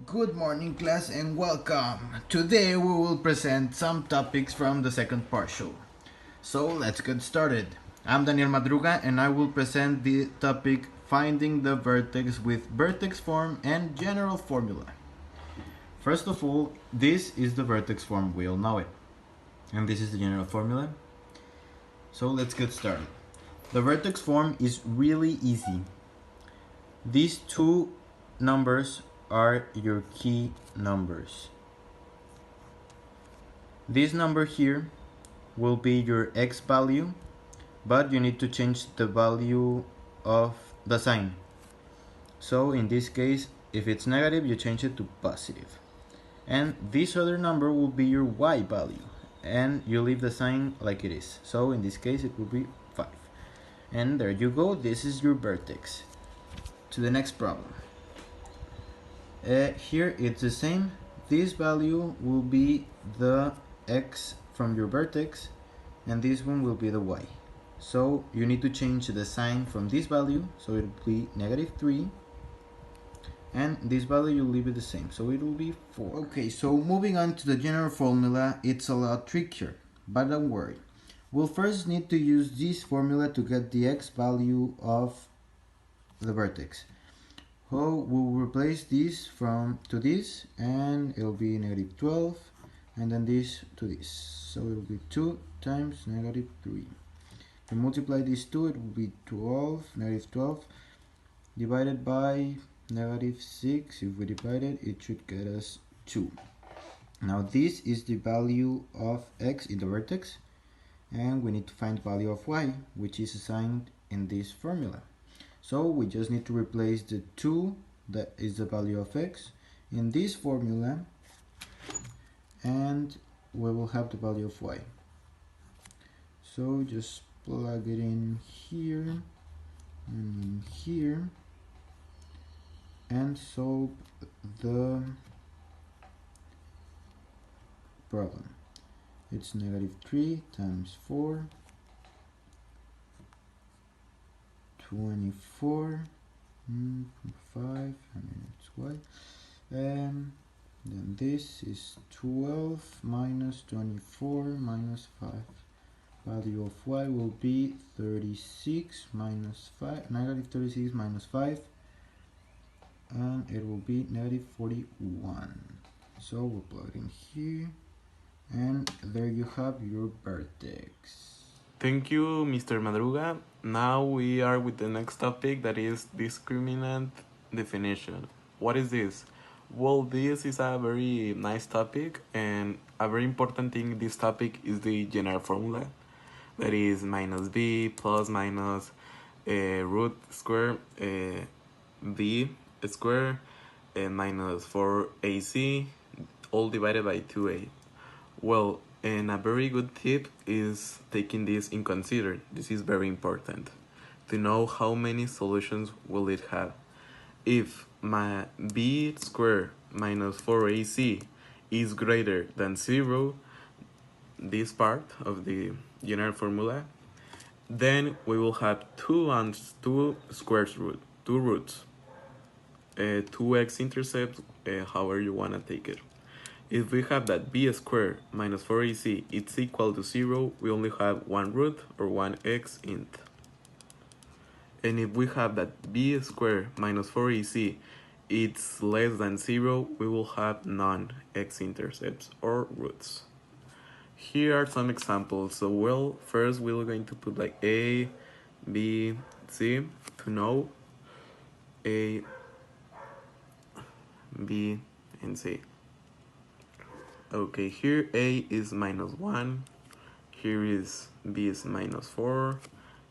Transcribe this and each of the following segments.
Good morning, class, and welcome. Today we will present some topics from the second partial. So let's get started. I'm Daniel Madruga and I will present the topic Finding the Vertex with Vertex Form and General Formula. First of all, this is the vertex form, we all know it. And this is the general formula. So let's get started. The vertex form is really easy. These two numbers are your key numbers. This number here will be your x value, but you need to change the value of the sign. So in this case, if it's negative, you change it to positive. And this other number will be your y value, and you leave the sign like it is. So in this case, it will be 5. And there you go, this is your vertex. To the next problem. Here it's the same. This value will be the x from your vertex, and this one will be the y. So you need to change the sign from this value, so it will be -3, and this value you leave it the same, so it will be 4. Okay, so moving on to the general formula, it's a lot trickier, but don't worry. We'll first need to use this formula to get the x value of the vertex. So we'll replace this to this, and it'll be -12, and then this to this. So it will be 2 times -3. If you multiply these two, it will be 12, -12, divided by -6. If we divide it, it should get us 2. Now this is the value of x in the vertex, and we need to find the value of y, which is assigned in this formula. So we just need to replace the 2, that is the value of x, in this formula, and we will have the value of y. So just plug it in here and in here, and solve the problem. It's -3 times 4, 24, 5, and it's y. And then this is 12 minus 24 minus 5. Value of y will be 36 minus 5, -36 minus 5, and it will be -41. So we'll plug it in here, and there you have your vertex. Thank you, Mr. Madruga. Now we are with the next topic, that is discriminant definition. What is this? Well, this is a very nice topic, and a very important thing in this topic is the general formula, that is minus b plus minus root square b square minus 4ac all divided by 2a. Well, and a very good tip is taking this in consider. This is very important to know how many solutions will it have. If my b squared minus 4ac is greater than 0, this part of the general formula, then we will have two roots, 2x intercepts, however you want to take it. If we have that b squared minus 4ac is equal to 0, we only have one root, or one x int. And if we have that b squared minus 4ac it's less than 0, we will have non-x intercepts or roots. Here are some examples. So well, first we're going to put like a, b, c to know a, b, and c. Okay, here a is -1, here is b is -4,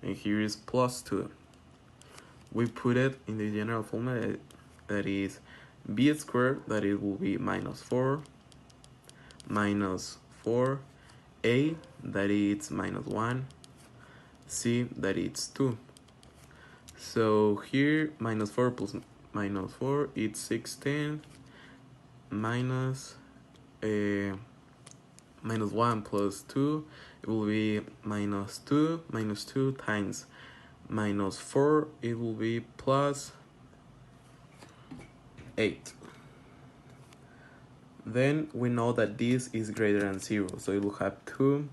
and here is +2. We put it in the general formula, that is b squared, that it will be -4, -4, a, that it's -1, c, that it's 2. So here -4 plus -4, it's 16, minus -1 plus 2, it will be -2, -2 times -4, it will be plus 8. Then we know that this is greater than 0, so it will have 2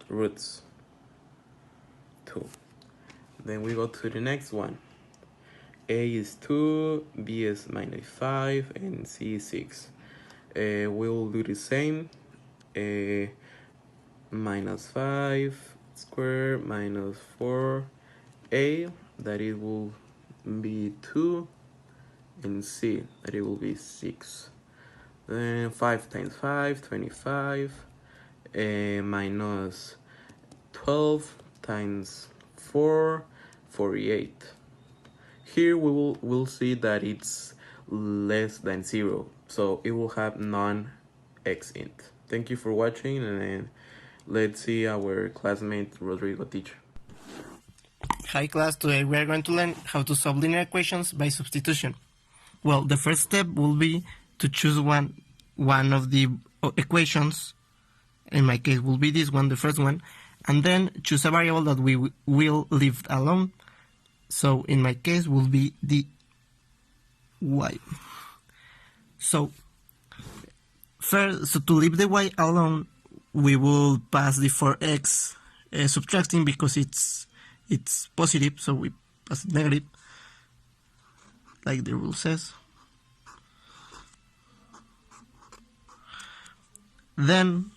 roots. 2. Then we go to the next one. A is 2, B is -5, and C is 6. We'll do the same. -5 squared minus 4a, that it will be 2, and C, that it will be 6. Then 5 times 5, 25, minus 12 times 4, 48. Here we'll see that it's less than 0, so it will have non-x int. Thank you for watching, and let's see our classmate Rodrigo teacher. Hi class, today we are going to learn how to solve linear equations by substitution. Well, the first step will be to choose one of the equations. In my case will be this one, the first one, and then choose a variable that we will leave alone. So in my case will be the y. So first, to leave the y alone, we will pass the 4x subtracting because it's positive, so we pass it negative, like the rule says. Then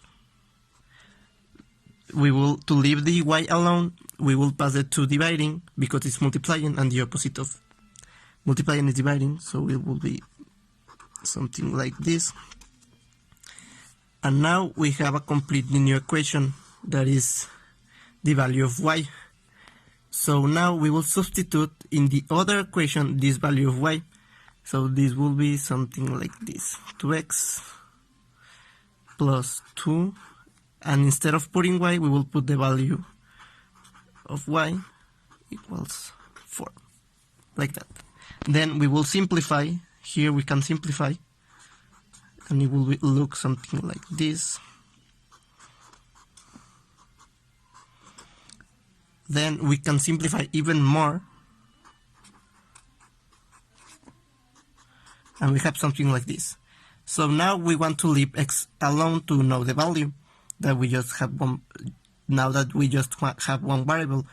to leave the y alone, we will pass the 2 dividing because it's multiplying, and the opposite of multiplying is dividing, so it will be something like this. And now we have a complete linear equation that is the value of y. So now we will substitute in the other equation this value of y. So this will be something like this, 2x plus 2, and instead of putting y, we will put the value of y equals 4, like that. Then we will simplify. Here we can simplify, and it will look something like this. Then we can simplify even more, and we have something like this. So now we want to leave x alone to know the value that we just have one. Now that we just have one variable,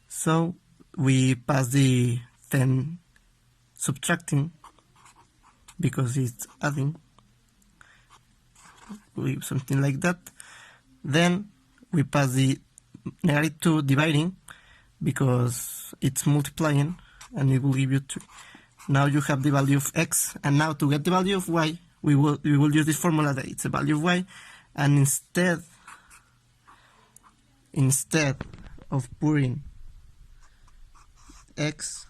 so we pass the 10 subtracting because it's adding, something like that. Then we pass the -2 dividing because it's multiplying, and it will give you 2. Now you have the value of x, and now to get the value of y, we will use this formula that it's a value of y, and instead of putting x,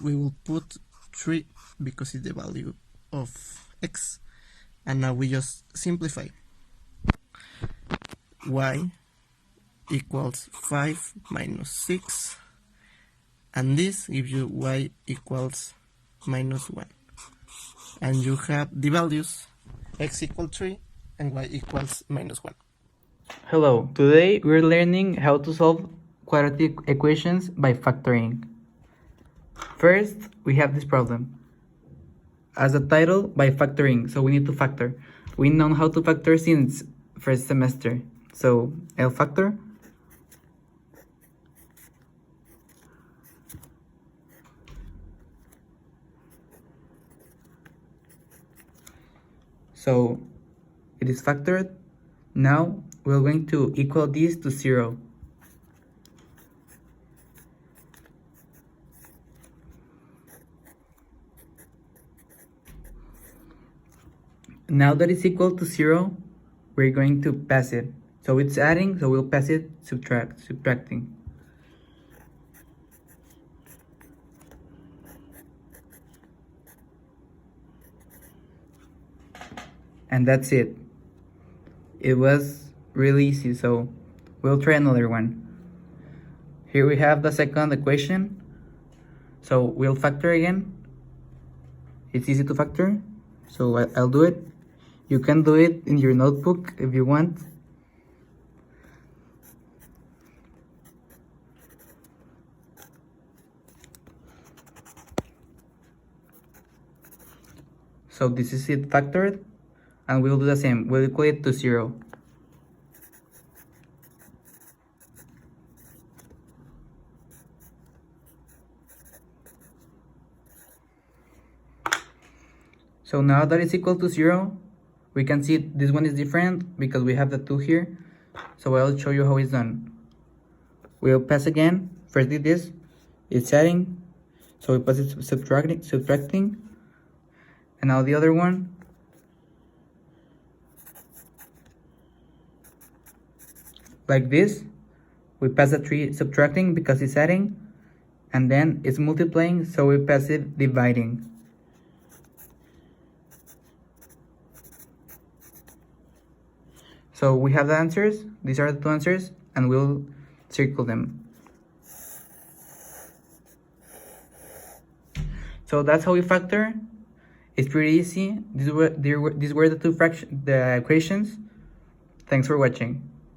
we will put 3 because it's the value of x. And now we just simplify. Y equals 5 minus 6, and this gives you y equals -1. And you have the values x equals 3 and y equals -1. Hello, today we're learning how to solve quadratic equations by factoring. First, we have this problem. As a title, by factoring, so we need to factor. We know how to factor since first semester. So, I'll factor. So, it is factored. Now, we're going to equal this to 0. Now that it's equal to 0, we're going to pass it. So it's adding, so we'll pass it subtracting. And that's it. It was really easy, so we'll try another one. Here we have the second equation. So we'll factor again. It's easy to factor, so I'll do it. You can do it in your notebook if you want. So this is it factored. and we'll do the same. We'll equal it to 0. So now that it's equal to 0, we can see this one is different because we have the 2 here. So I'll show you how it's done. We'll pass again. First did this, it's adding. So we pass it subtracting. And now the other one. Like this, we pass the 3 subtracting because it's adding. And then it's multiplying, so we pass it dividing. So we have the answers. These are the 2 answers, and we'll circle them. So that's how we factor. It's pretty easy. These were the equations. Thanks for watching.